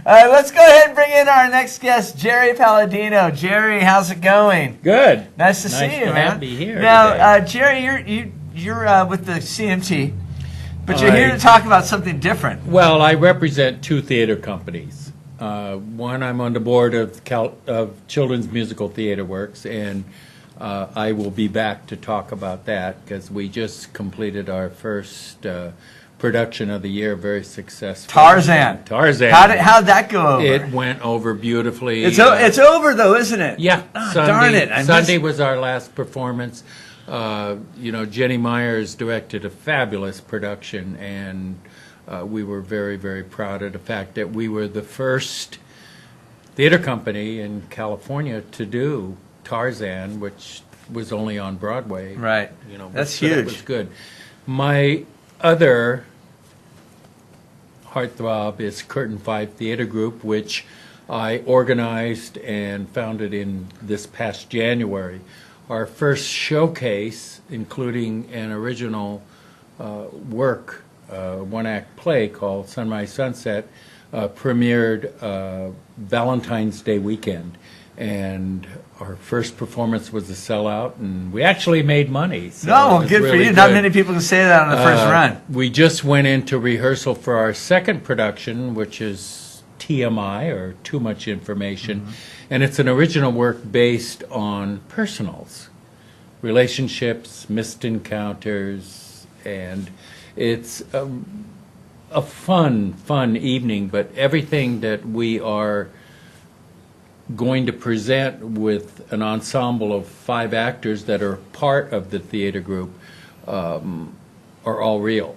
Let's go ahead and bring in our next guest, Jerry Palladino. Jerry, how's it going? Good. Nice to see you, man. Nice to be here. Now, Jerry, you're with the CMT, but you're here to talk about something different. Well, I represent two theater companies. One, I'm on the board of Children's Musical Theater Works, and I will be back to talk about that because we just completed our first production of the year, very successful. Tarzan. How'd that go over? It went over beautifully. It's over though, isn't it? Yeah. Oh, darn it! Sunday was our last performance. Jenny Myers directed a fabulous production, and we were very, very proud of the fact that we were the first theater company in California to do Tarzan, which was only on Broadway. Right. That's huge. That was good. My other heartthrob is Curtain 5 Theater Group, which I organized and founded in this past January. Our first showcase, including an original work, one-act play called Sunrise Sunset, premiered Valentine's Day weekend. And our first performance was a sellout, and we actually made money. So good for you. Not many people can say that on the first run. We just went into rehearsal for our second production, which is TMI, or Too Much Information, and it's an original work based on personals, relationships, missed encounters, and it's a fun evening, but everything that we are going to present with an ensemble of 5 actors that are part of the theater group are all real.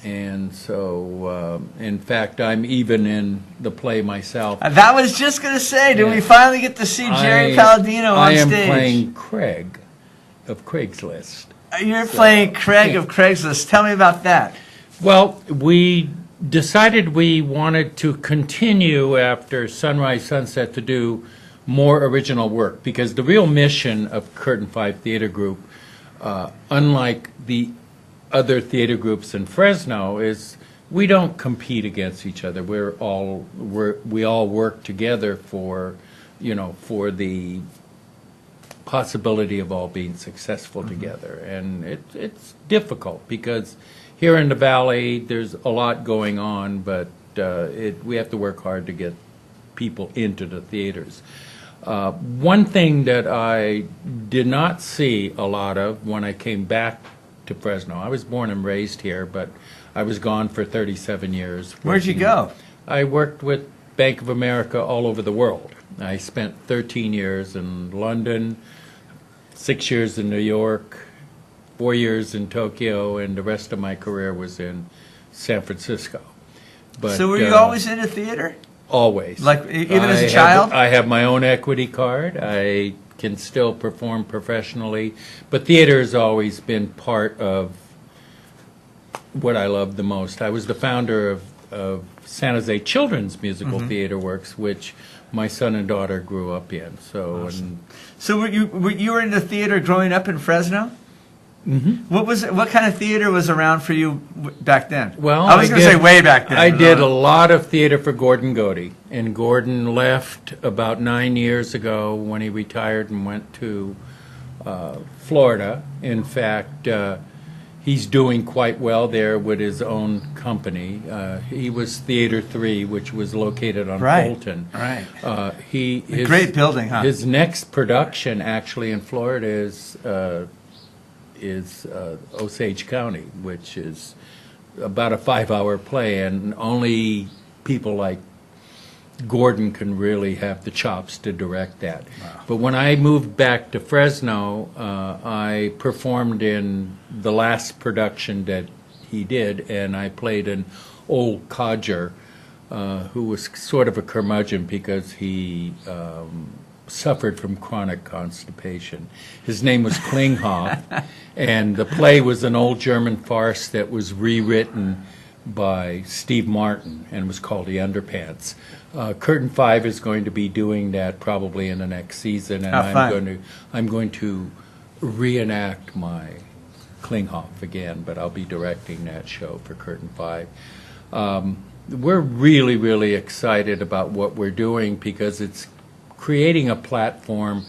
And so, in fact, I'm even in the play myself. That was just going to say, did we finally get to see Jerry Palladino on stage? I am playing Craig of Craigslist. You're playing Craig of Craigslist. Tell me about that. Well, we decided we wanted to continue after Sunrise Sunset to do more original work, because the real mission of Curtain 5 Theater Group, unlike the other theater groups in Fresno, is we don't compete against each other. We all work together for the possibility of all being successful together, and it's difficult because here in the Valley, there's a lot going on, but we have to work hard to get people into the theaters. One thing that I did not see a lot of when I came back to Fresno, I was born and raised here, but I was gone for 37 years. Where'd you go? I worked with Bank of America all over the world. I spent 13 years in London, 6 years in New York, 4 years in Tokyo, and the rest of my career was in San Francisco. But, so were you always into theater? Always. Like even as a child? I have my own equity card. I can still perform professionally. But theater has always been part of what I love the most. I was the founder of San Jose Children's Musical Theater Works, which my son and daughter grew up in. So, awesome. So were you into theater growing up in Fresno? What kind of theater was around for you back then? Well, I was going to say way back then. I did a lot of theater for Gordon Godey, and Gordon left about 9 years ago when he retired and went to Florida. In fact, he's doing quite well there with his own company. He was Theater 3, which was located on Fulton. Right. His great building, huh? His next production, actually, in Florida is Osage County, which is about a 5-hour play, and only people like Gordon can really have the chops to direct that. Wow. But when I moved back to Fresno, I performed in the last production that he did, and I played an old codger who was sort of a curmudgeon because he suffered from chronic constipation. His name was Klinghoff, and the play was an old German farce that was rewritten by Steve Martin and was called The Underpants. Curtain 5 is going to be doing that probably in the next season, and I'm going to reenact my Klinghoff again, but I'll be directing that show for Curtain 5. we're really, really excited about what we're doing because it's creating a platform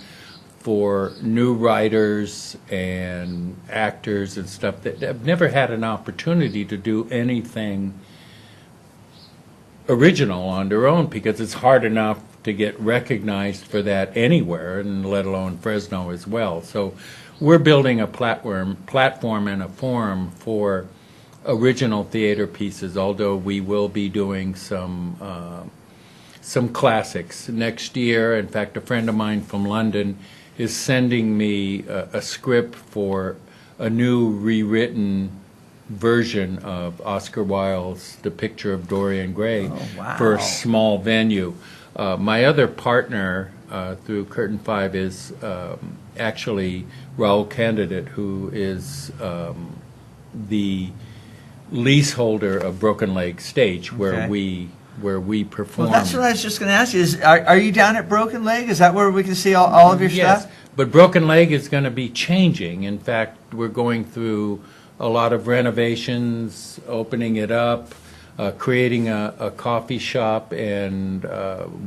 for new writers and actors and stuff that have never had an opportunity to do anything original on their own, because it's hard enough to get recognized for that anywhere, and let alone Fresno as well. So we're building a platform and a forum for original theater pieces, although we will be doing some classics next year. In fact, a friend of mine from London is sending me a script for a new rewritten version of Oscar Wilde's The Picture of Dorian Gray for a small venue. My other partner through Curtain 5 is actually Raul Candidate, who is the leaseholder of Broken Leg Stage, where we perform. Well, that's what I was just going to ask you. Are you down at Broken Leg? Is that where we can see all of your Yes, stuff? but Broken Leg is going to be changing. In fact, we're going through a lot of renovations, opening it up, creating a coffee shop and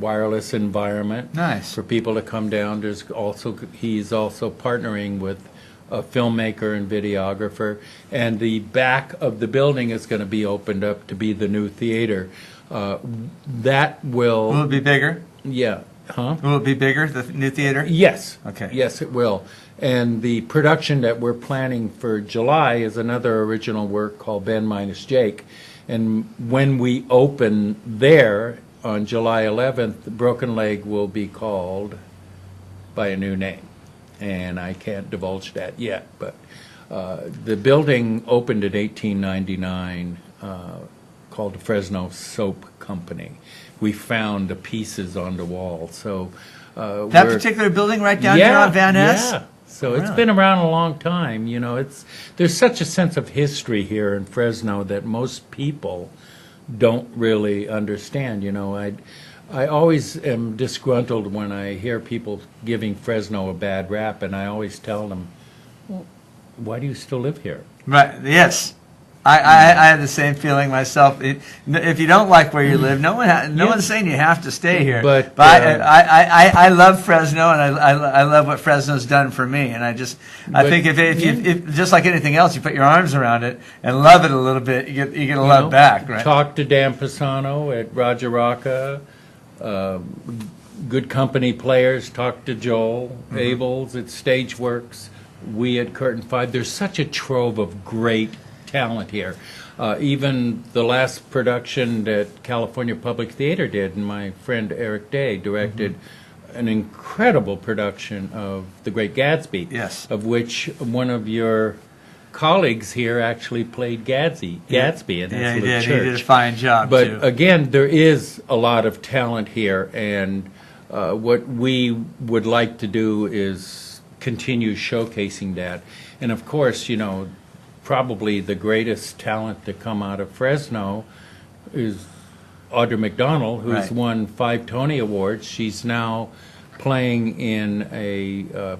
wireless environment. Nice. For people to come down. He's also partnering with a filmmaker and videographer, and the back of the building is going to be opened up to be the new theater. That will it be bigger? Yeah. Huh? Will it be bigger, the new theater? Yes. Okay. Yes, it will. And the production that we're planning for July is another original work called Ben Minus Jake. And when we open there on July 11th, Broken Leg will be called by a new name. And I can't divulge that yet. But the building opened in 1899, called the Fresno Soap Company. We found the pieces on the wall. So that particular building right down here on Van Ness? Yeah. So it's been around a long time. You know, there's such a sense of history here in Fresno that most people don't really understand. You know, I always am disgruntled when I hear people giving Fresno a bad rap, and I always tell them, well, why do you still live here? Right. Yes. I have the same feeling myself. If you don't like where you live, no one's saying you have to stay here. But I love Fresno, and I love what Fresno's done for me. And I think if just like anything else, you put your arms around it and love it a little bit, you get a love back. Right? Talk to Dan Pisano at Raja Raka. Good company players. Talk to Joel Abels at Stageworks. We at Curtain 5. There's such a trove of great talent here. Even the last production that California Public Theater did, and my friend Eric Day directed an incredible production of The Great Gatsby, of which one of your colleagues here actually played Gatsby, and that's Luke Church. He did a fine job, but too. Again, there is a lot of talent here, and what we would like to do is continue showcasing that. And of course, you know, probably the greatest talent to come out of Fresno is Audra McDonald, who's won 5 Tony Awards. She's now playing in a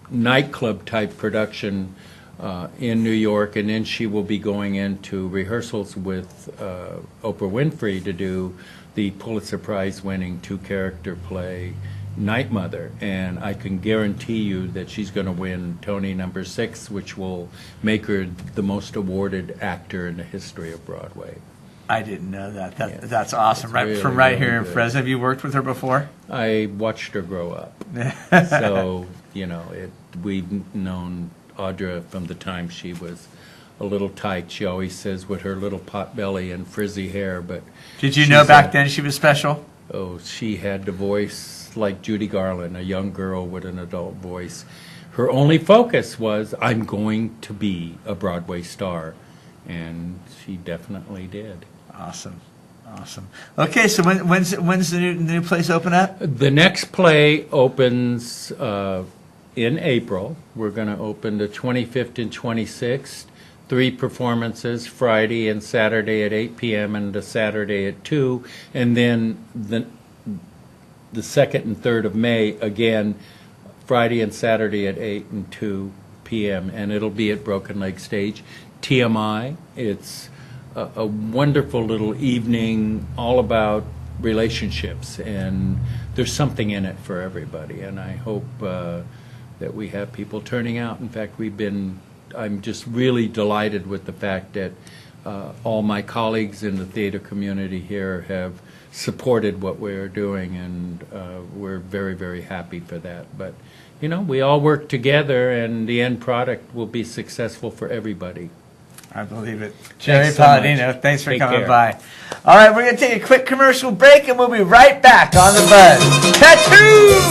nightclub type production in New York, and then she will be going into rehearsals with Oprah Winfrey to do the Pulitzer Prize winning 2-character play Night Mother, and I can guarantee you that she's going to win Tony number 6, which will make her the most awarded actor in the history of Broadway. I didn't know that. That's awesome. Right here in Fresno. Have you worked with her before? I watched her grow up. So, you know, we've known Audra from the time she was a little tight. She always says with her little pot belly and frizzy hair. But did you know back then she was special? Oh, she had the voice like Judy Garland, a young girl with an adult voice. Her only focus was, I'm going to be a Broadway star, and she definitely did. Awesome. Okay, so when's the new place open up? The next play opens in April. We're going to open the 25th and 26th. 3 performances, Friday and Saturday at 8 p.m. and the Saturday at 2, and then the 2nd and 3rd of May, again, Friday and Saturday at 8 and 2 p.m., and it'll be at Broken Leg Stage. TMI, it's a wonderful little evening all about relationships, and there's something in it for everybody, and I hope that we have people turning out. In fact, I'm just really delighted with the fact that all my colleagues in the theater community here have supported what we're doing, and we're very, very happy for that. But, you know, we all work together, and the end product will be successful for everybody. I believe it. Jerry so Palladino, much. thanks for Take coming care. by. All right, we're going to take a quick commercial break, and we'll be right back on The Buzz. Tattoo!